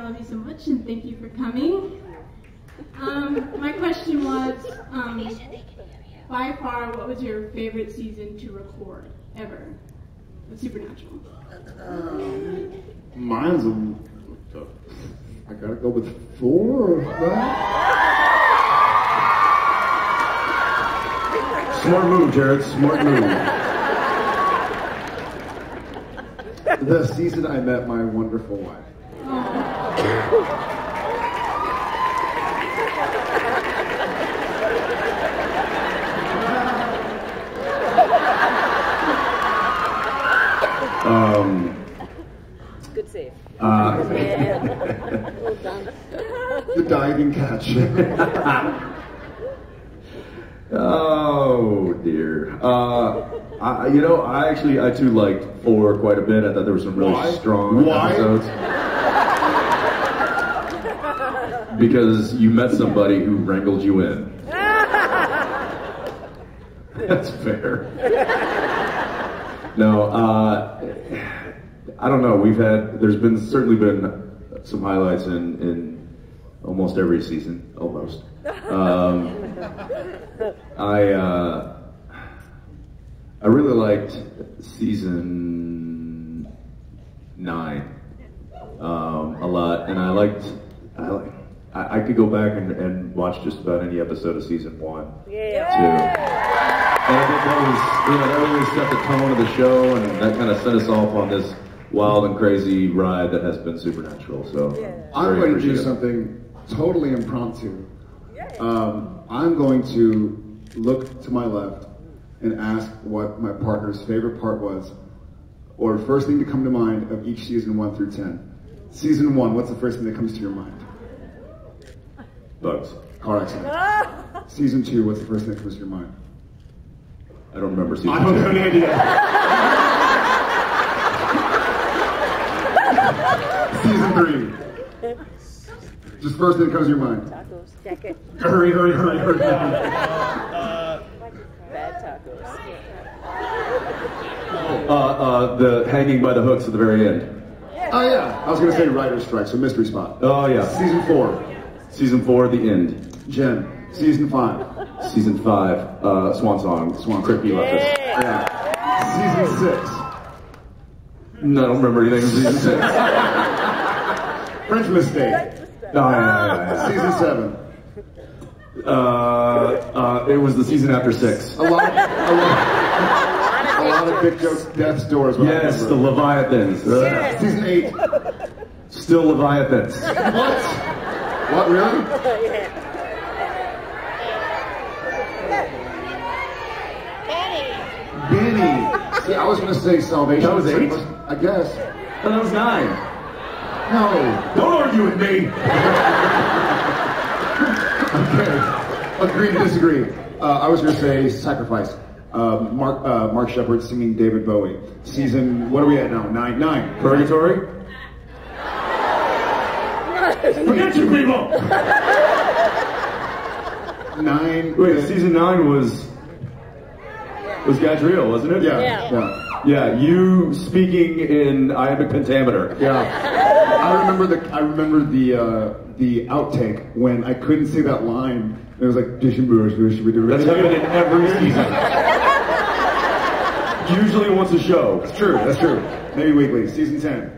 love you so much, and thank you for coming. My question was, by far, what was your favorite season to record ever with Supernatural? Mine's a... I gotta go with 4. Smart move, Jared. Smart move. The season I met my wonderful wife. Good save. Well done. The diving catch. Oh dear. I too liked 4 quite a bit. I thought there were some really strong episodes. Because you met somebody who wrangled you in. That's fair. No, I don't know. There's certainly been some highlights in almost every season, almost. I really liked season 9 a lot, and I could go back and watch just about any episode of season 1 too. And I think that really set the tone of the show, and that kind of set us off on this wild and crazy ride that has been Supernatural. So I'm going to do something totally impromptu. I'm going to look to my left and ask what my partner's favorite part was, or first thing to come to mind of each season 1 through 10. Season 1, what's the first thing that comes to your mind? Bugs. Car accident. Season 2, what's the first thing that comes to your mind? I don't remember season 2. I don't have any idea. Season 3. Just first thing that comes to your mind. Tacos. Jacket. Hurry. Bad tacos. The hanging by the hooks at the very end. Oh yeah, I was going to say writer's strike, so mystery spot. Oh yeah. Season 4. Season 4, the end. Jen. Season 5. Season 5, Swan Song. Crispy Leftus. Yeah. Season 6. No, I don't remember anything from season 6. French Mistake. Yeah. Season 7. It was the season after 6. A lot of big jokes, death's doors. Yes, the Leviathans. Season 8. Still Leviathans. What, really? Benny. See, I was going to say Salvation. That was 8? I guess. Oh, that was 9. No. Don't argue with me. Okay. Agree to disagree. I was going to say Sacrifice. Mark Shepard singing David Bowie. Season, what are we at now? 9. Purgatory? Forget you people! 9. Wait, season 9 was Gadriel, wasn't it? Yeah, you speaking in I am a pentameter. Yeah. I remember the outtake when I couldn't say that line. It was like That's happened in every season. Usually once a show. That's true. Maybe weekly. Season 10.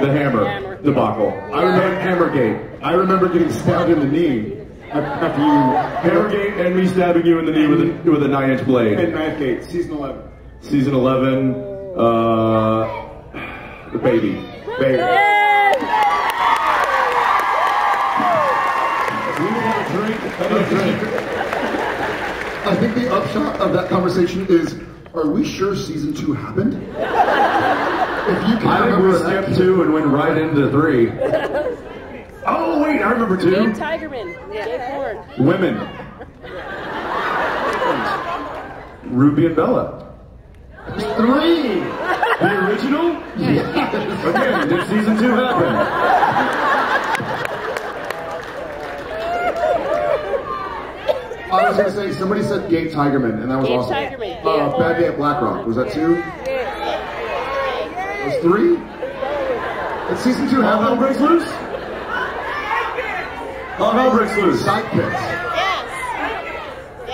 The hammer debacle. I remember Hammergate. I remember getting stabbed in the knee after you. Hammergate and me stabbing you in the knee with a 9-inch blade. And Knifegate. Season 11. Season 11. The baby. I think the upshot of that conversation is, are we sure season 2 happened? If you can I think we remember skipped 2 and went right into 3. Oh wait, I remember 2. Dave Tigerman. Dave Ford. Women. Ruby and Bella. 3. The original? Again, did season 2 happen? I was going to say, somebody said Dave Tigerman, and that was Dave awesome. Tigerman. Bad Day at Black Rock. Was that 2? Yeah. Was 3? Season 2 All hell breaks loose? All hell breaks loose. Sidekicks.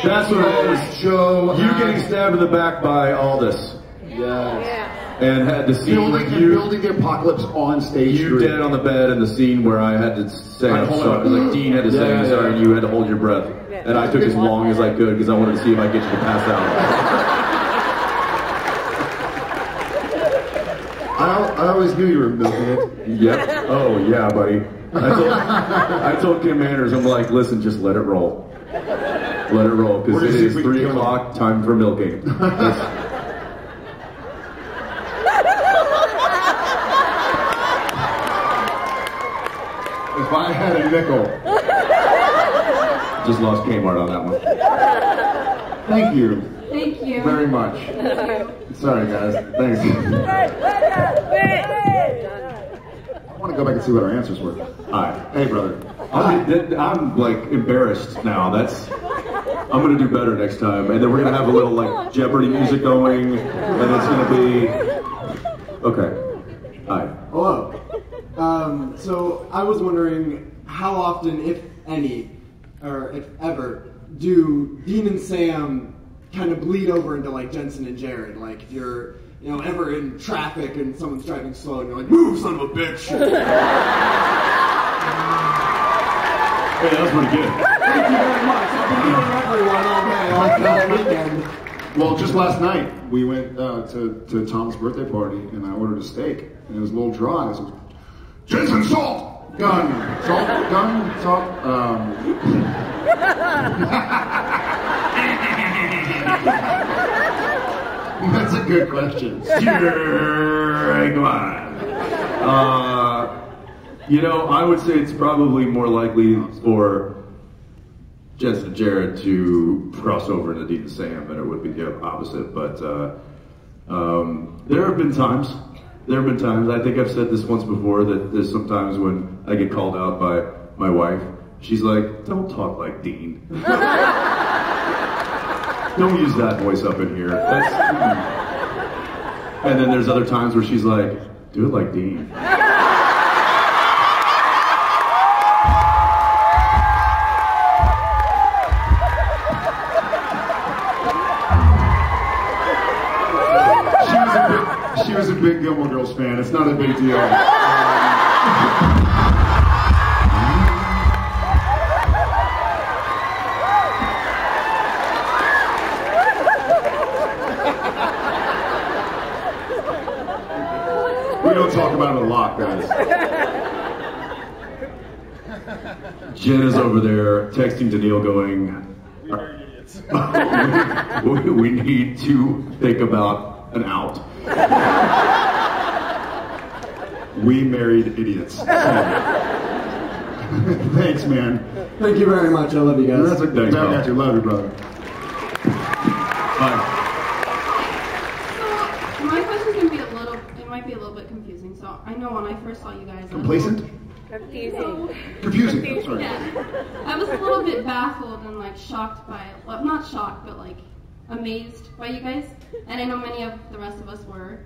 That's what it is. Joe. You getting stabbed in the back by Aldous. Yes. And had the scene building the apocalypse on stage. You dead on the bed in the scene where I had to say I'm sorry. Like Dean had to say I'm sorry, and you had to hold your breath. And I took as long as I could because I wanted to see if I could get you to pass out. I always knew you were milking it. Yep. Oh yeah, buddy. I told Kim Manners, I'm like, listen, just let it roll. Let it roll, because it is 3 o'clock, time for milking. If I had a nickel. Just lost Kmart on that one. Thank you. Thank you. Very much. Sorry, guys. Thanks. I want to go back and see what our answers were. Hi. Hey, brother. I'm like embarrassed now. I'm gonna do better next time, and then we're gonna have a little like Jeopardy music going, and it's gonna be okay. Hi. Hello. So I was wondering how often, if any, or if ever, do Dean and Sam kind of bleed over into like Jensen and Jared? Like if you're, ever in traffic and someone's driving slow and you're like, move, son of a bitch. Hey, that was pretty good. Thank you very much. I've been hearing everyone all weekend. Well, just last night, we went to Tom's birthday party, and I ordered a steak, and it was a little dry. So, Jensen, salt! Gun! Salt, gun, salt. That's a good question. Sure, come on. I would say it's probably more likely for Jensen and Jared to cross over into Dean and Sam than it would be the opposite. But there have been times. I think I've said this once before that there's sometimes when I get called out by my wife, she's like, "Don't talk like Dean. Don't use that voice up in here." And then there's other times where she's like, "Do it like Dean." She was a big Gilmore Girls fan. It's not a big deal. We don't talk about it a lot, guys. Jen is over there texting to Neil going, we need to think about an out. We married idiots. Thanks, man. Thank you very much. I love you guys. That's a Thanks, I pal. got you. Love you, brother. Bye. So my question's gonna be it might be a little bit confusing. So I know when I first saw you guys, Complacent? Confusing. I'm sorry. Yeah, I was a little bit baffled and like shocked by, well, not shocked, but like amazed by you guys. And I know many of the rest of us were.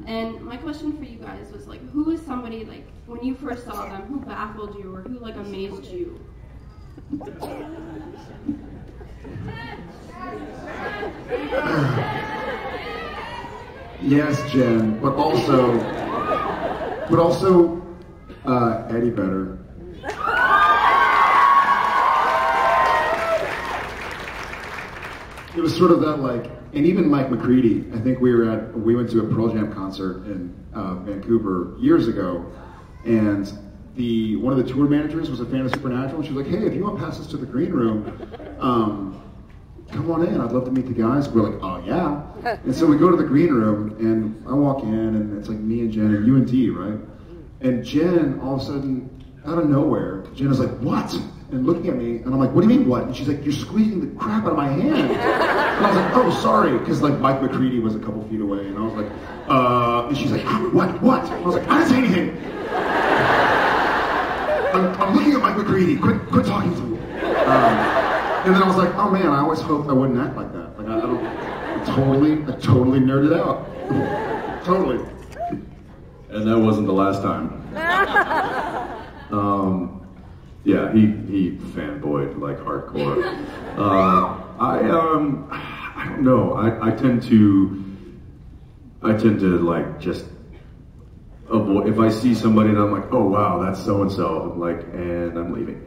And my question for you guys was like, who is somebody like when you first saw them, who baffled you or who like amazed you? Yes, Jen, but also Eddie Vedder. It was sort of that like, and even Mike McCready. I think we went to a Pearl Jam concert in Vancouver years ago, and one of the tour managers was a fan of Supernatural, and she was like, "Hey, if you want to pass us to the green room, come on in. I'd love to meet the guys." We're like, "Oh yeah," and so we go to the green room, and I walk in, and it's like me and Jen and you and Dee, right? And Jen, all of a sudden, out of nowhere, Jen is like, "What?" And looking at me, and I'm like, "What do you mean, what?" And she's like, "You're squeezing the crap out of my hand." And I was like, "Oh, sorry," because like Mike McCready was a couple feet away, and I was like, and she's like, What? And I was like, "I didn't say anything. I'm looking at Mike McCready. Quit talking to me." And then I was like, "Oh man, I always hoped I wouldn't act like that. Like I totally nerded out. Totally." And that wasn't the last time. Yeah, he fanboyed like hardcore. I don't know. I tend to like just avoid. If I see somebody and I'm like, oh wow, that's so and so, I'm like, and I'm leaving.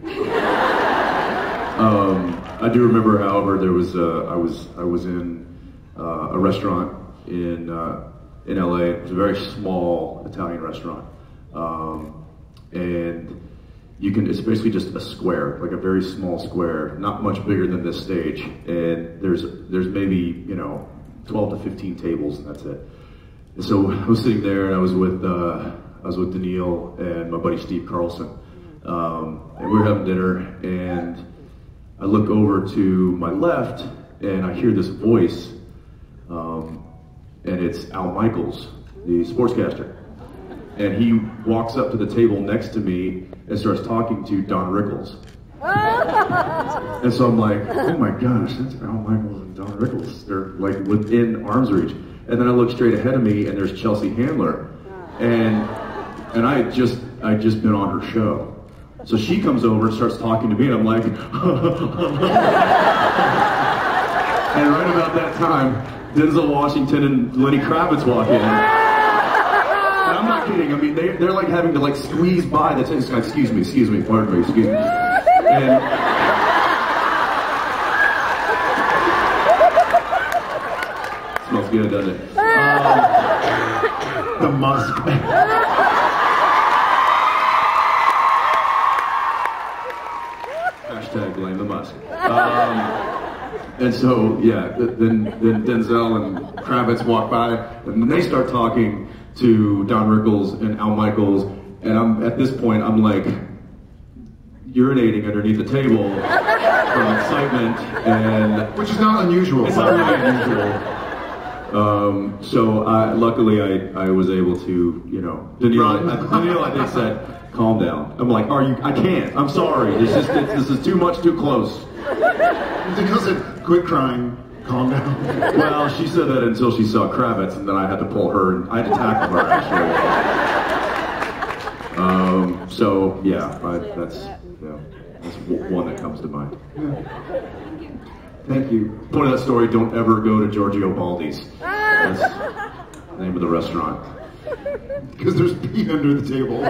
I do remember, however, there was I was in a restaurant in LA. It was a very small Italian restaurant, and it's basically just a square, like a very small square, not much bigger than this stage. And there's maybe 12 to 15 tables, and that's it. And so I was sitting there, and I was with Daniil and my buddy Steve Carlson, and we were having dinner, and I look over to my left, and I hear this voice, and it's Al Michaels, the sportscaster. And he walks up to the table next to me and starts talking to Don Rickles. And so I'm like, oh my gosh, that's Al Michaels and Don Rickles. They're like within arm's reach. And then I look straight ahead of me, and there's Chelsea Handler. And I had just been on her show. So she comes over and starts talking to me, and I'm like, and right about that time, Denzel Washington and Lenny Kravitz walk in. And I'm not kidding. I mean, they're like having to like squeeze by the table. Excuse me, pardon me, excuse me. And smells good, doesn't it? The musk. Hashtag blame the musk. And so, yeah, then Denzel and Kravitz walk by, and then they start talking to Don Rickles and Al Michaels, and at this point, I'm like urinating underneath the table from excitement, and which is not unusual. It's not really unusual. So luckily, I was able to, Daniil, I think, said, calm down. I'm like, I can't. I'm sorry. This is too much, too close. Daniil said, quit crying. Calm down. Well, she said that until she saw Kravitz, and then I had to pull her, and I had to tackle her, actually. So, yeah, that's one that comes to mind. Yeah. Thank you. Point of that story, don't ever go to Giorgio Baldi's. That's the name of the restaurant. Because there's pee under the table.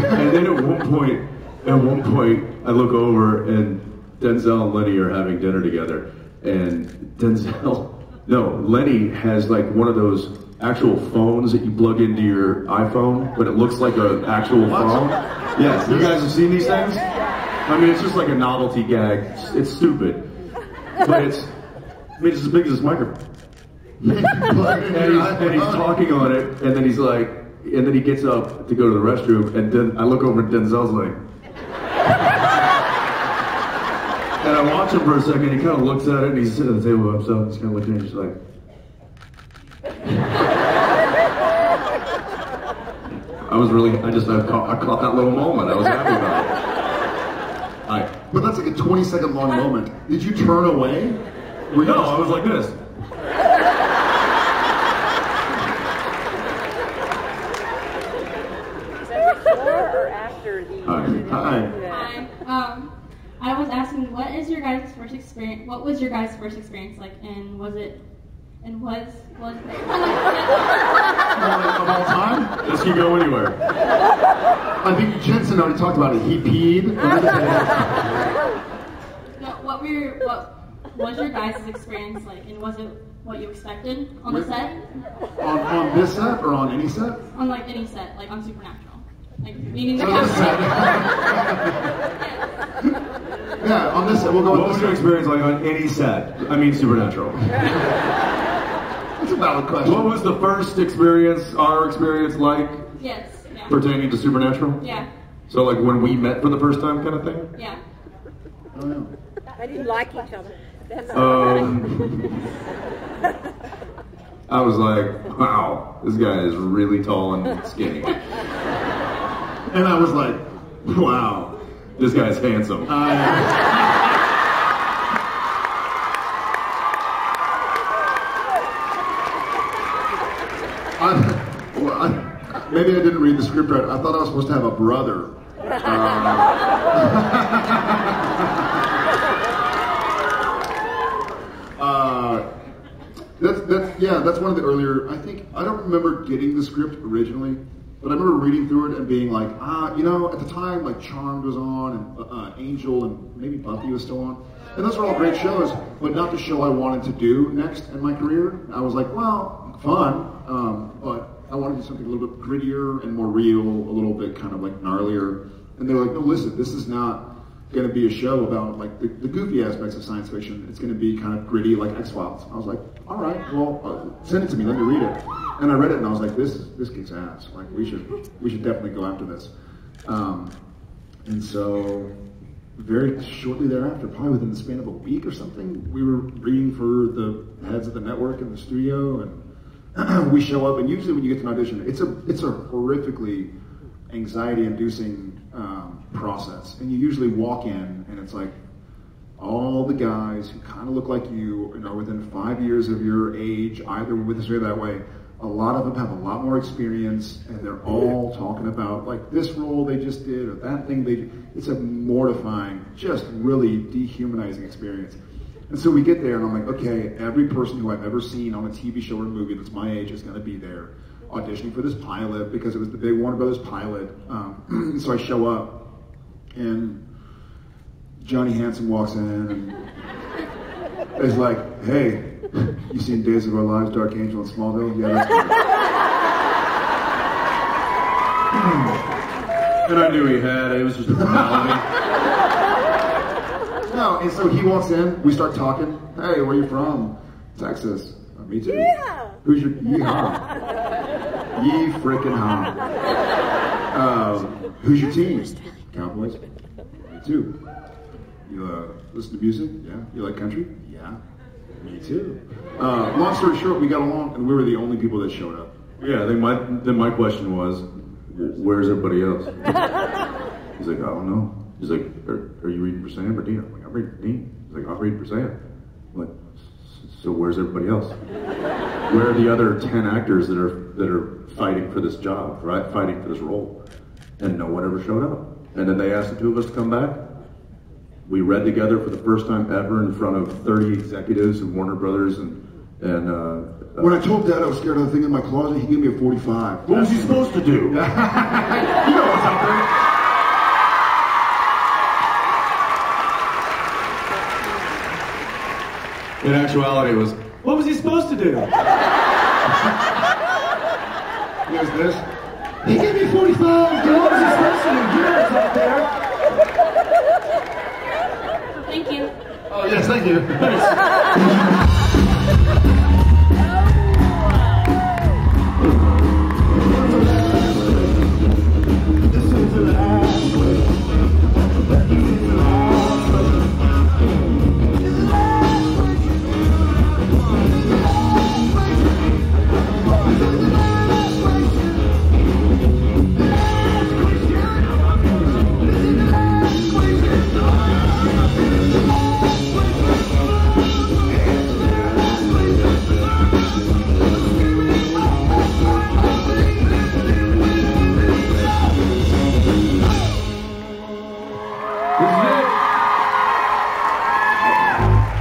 And then at one point, I look over and Denzel and Lenny are having dinner together, and Lenny has like one of those actual phones that you plug into your iPhone, but it looks like an actual phone. Yes, you guys have seen these things? I mean, it's just like a novelty gag. It's stupid, but it's as big as this microphone. and he's talking on it, and then he's like, and then he gets up to go to the restroom, and then I look over at Denzel's like, and I watch him for a second. He kind of looks at it, and he's sitting at the table by himself. He's kind of looking at it, just like. I caught that little moment. I was happy about it. But that's like a 20-second long moment. Did you turn away? No, I was like this. Is that before or after the? Hi. Hi. I was asking, what was your guys' first experience like, and was it? And was Of all time? This can go anywhere. I think Jensen already talked about it. He peed. No, what was your guys' experience like, and was it what you expected on the set? On this set or on any set? On like any set, like on Supernatural, like meaning the So this set. Yeah, on this set. We'll go What with was this your set. experience like on any set? I mean, Supernatural. That's a valid question. What was the first experience, our experience like Yes. Yeah. pertaining to Supernatural? Yeah. So like when we met for the first time kind of thing? Yeah. Oh, no. I didn't like each other. I was like, wow, this guy is really tall and skinny. And I was like, wow. This guy's handsome. Maybe I didn't read the script right. I thought I was supposed to have a brother. That's one of the earlier. I don't remember getting the script originally, but I remember reading through it and being like, at the time, like Charmed was on, and Angel, and maybe Buffy was still on, and those were all great shows, but not the show I wanted to do next in my career. I was like, well, fun, but I wanted to do something a little bit grittier and more real, a little bit kind of like gnarlier. And they were like, no, listen, this is not going to be a show about like the goofy aspects of science fiction. It's going to be kind of gritty like X-Files. I was like, all right, well, send it to me, let me read it. And I read it and I was like, this kicks ass. Like we should definitely go after this. And so very shortly thereafter, probably within the span of a week or something, we were reading for the heads of the network in the studio, and we show up. And usually when you get to an audition, it's a horrifically anxiety-inducing process. And you usually walk in, and it's like all the guys who kind of look like you and are within 5 years of your age, either with this or that way. A lot of them have a lot more experience, and they're all talking about like this role they just did or that thing they did. It's a mortifying, just really dehumanizing experience. And so we get there, and I'm like, okay, every person who I've ever seen on a TV show or a movie that's my age is going to be there auditioning for this pilot, because it was the big Warner Brothers pilot. So I show up, and Johnny Handsome walks in and is like, hey, you seen Days of Our Lives, Dark Angel, and Smallville? Yeah, that's good. And I knew he had. It was just a formality. No, and so he walks in, we start talking. Hey, where you from? Texas. Me too. Yeah. Who's your yeehaw? Ye frickin' haw. Who's your team? Cowboys. Me too. You listen to music? Yeah. You like country? Yeah. Me too. Long story short, we got along, and we were the only people that showed up. Yeah. Then my question was, where's everybody else? He's like, I don't know. He's like, are you reading for Sam or Dean? I'm like, I'm reading for Dean. He's like, I'm reading for Sam. I'm like, so where's everybody else? Where are the other 10 actors that are fighting for this job, right? Fighting for this role? And no one ever showed up. And then they asked the two of us to come back. We read together for the first time ever in front of 30 executives of Warner Brothers, and when I told Dad I was scared of the thing in my closet, he gave me a 45. What was he supposed to do? You know what's up there. In actuality, it was, what was he supposed to do? Here's this. He gave me 45. What was he supposed to do? Yours up there. Thank you. Oh, yes, thank you.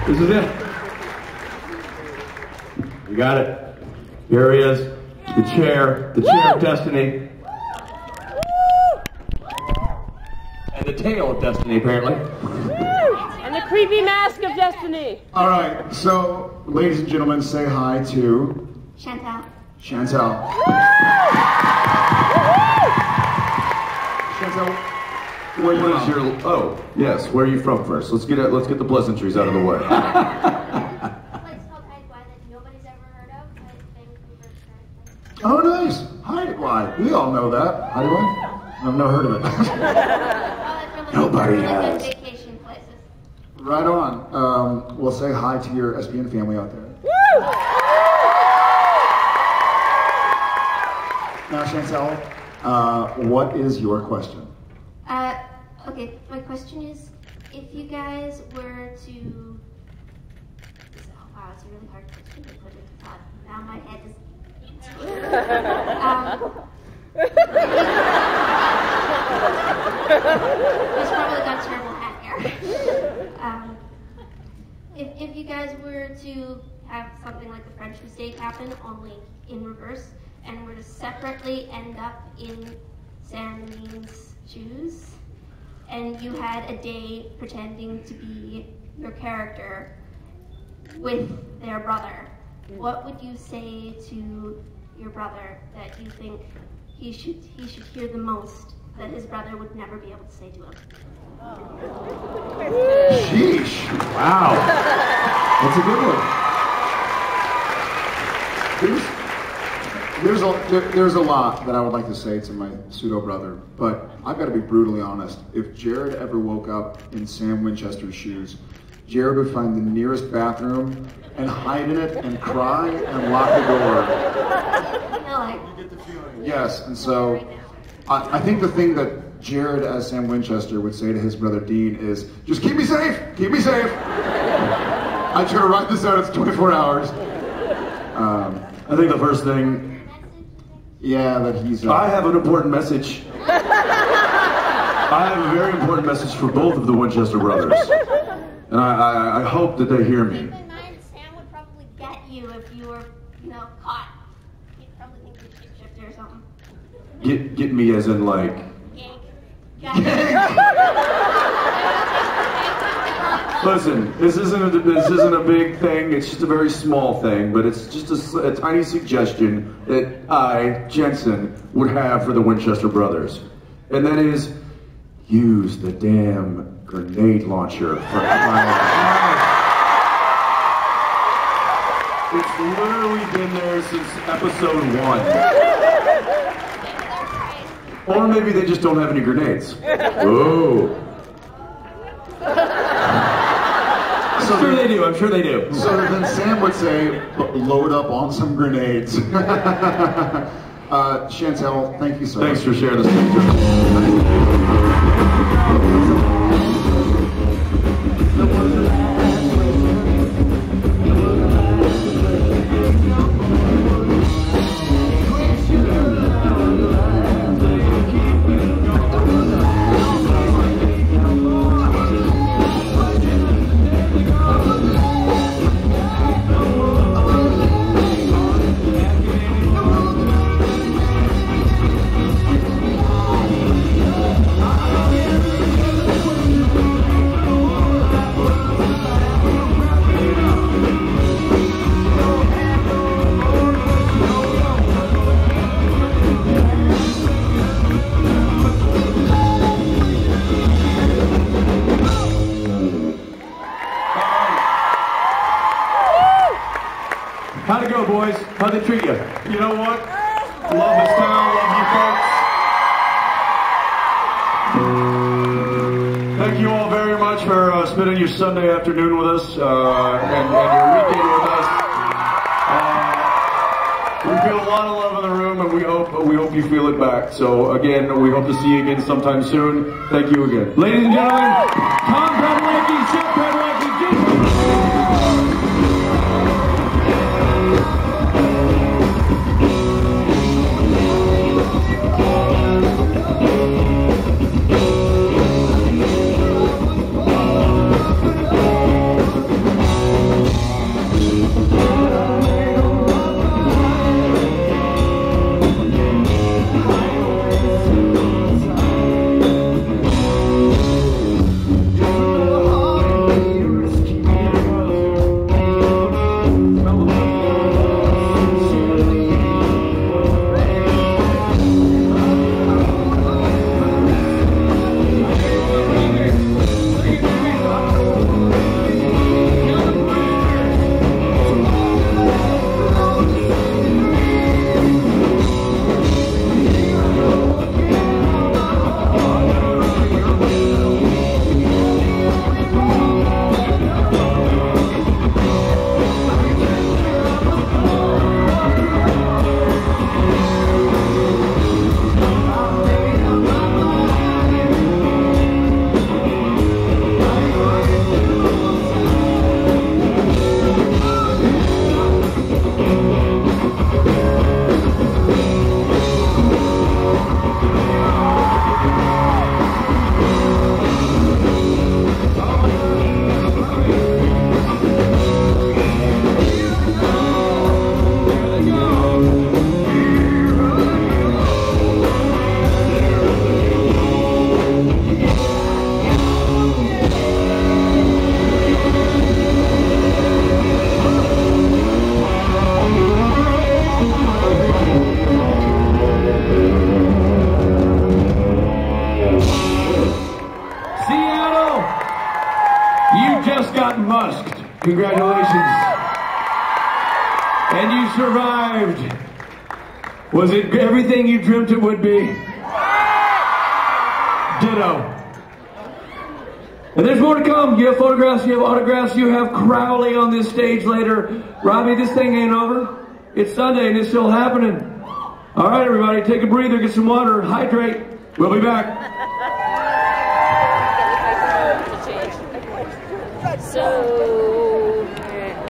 This is it. You got it. Here he is. The chair of destiny. And the tail of destiny, apparently. And the creepy mask of destiny. All right, so, ladies and gentlemen, say hi to... Chantal. Chantal. Chantal, Where is your? Oh, yes. Where are you from first? Let's get the pleasantries out of the way. Place called Hydewide that nobody's ever heard of, but it's famous for first. Oh, nice. Hydewide. We all know that. Hydewide? I've never heard of it. Nobody has. Vacation places. Right on. We'll say hi to your SPN family out there. Now, Chantal, what is your question? Okay, my question is, if you guys were to... Oh, wow, it's a really hard question to put into thought. Now my head is... He's probably got terrible hat hair. If you guys were to have something like the French mistake happen, only in reverse, and were to separately end up in Sam and Dean's shoes, and you had a day pretending to be your character with their brother, what would you say to your brother that you think he should hear the most that his brother would never be able to say to him? Sheesh. Wow. That's a good one. There's a lot that I would like to say to my pseudo brother, but I've got to be brutally honest. If Jared ever woke up in Sam Winchester's shoes, Jared would find the nearest bathroom and hide in it and cry and lock the door. Yes, and so I think the thing that Jared as Sam Winchester would say to his brother Dean is, just keep me safe, keep me safe. I try to write this out, it's 24 hours. I think the first thing... Yeah, that he's... I have an important message. I have a very important message for both of the Winchester brothers. And I hope that they hear me. Keep in mind, Sam would probably get you if you were, caught. He'd probably think you were shifter or something. Get me as in like... Yank. Listen, this isn't a big thing. It's just a very small thing, but it's just a tiny suggestion that I, Jensen, would have for the Winchester brothers, and that is use the damn grenade launcher for It's literally been there since episode 1. Or maybe they just don't have any grenades. Oh. I'm sure they do. I'm sure they do. So then Sam would say, load up on some grenades. Chantel, thank you so much. Thanks for sharing this picture. How'd it go, boys? How'd they treat you? You know what? Love this town, love you folks. Thank you all very much for spending your Sunday afternoon with us and your weekend with us. We feel a lot of love in the room, and we hope you feel it back. So again, we hope to see you again sometime soon. Thank you again. Ladies and gentlemen, Tom Padalecki, Jeff Padalecki, Congratulations. And you survived. Was it everything you dreamt it would be? Ditto. And there's more to come. You have photographs, you have autographs, you have Crowley on this stage later. Robbie, this thing ain't over. It's Sunday and it's still happening. All right, everybody, take a breather, get some water, hydrate. We'll be back.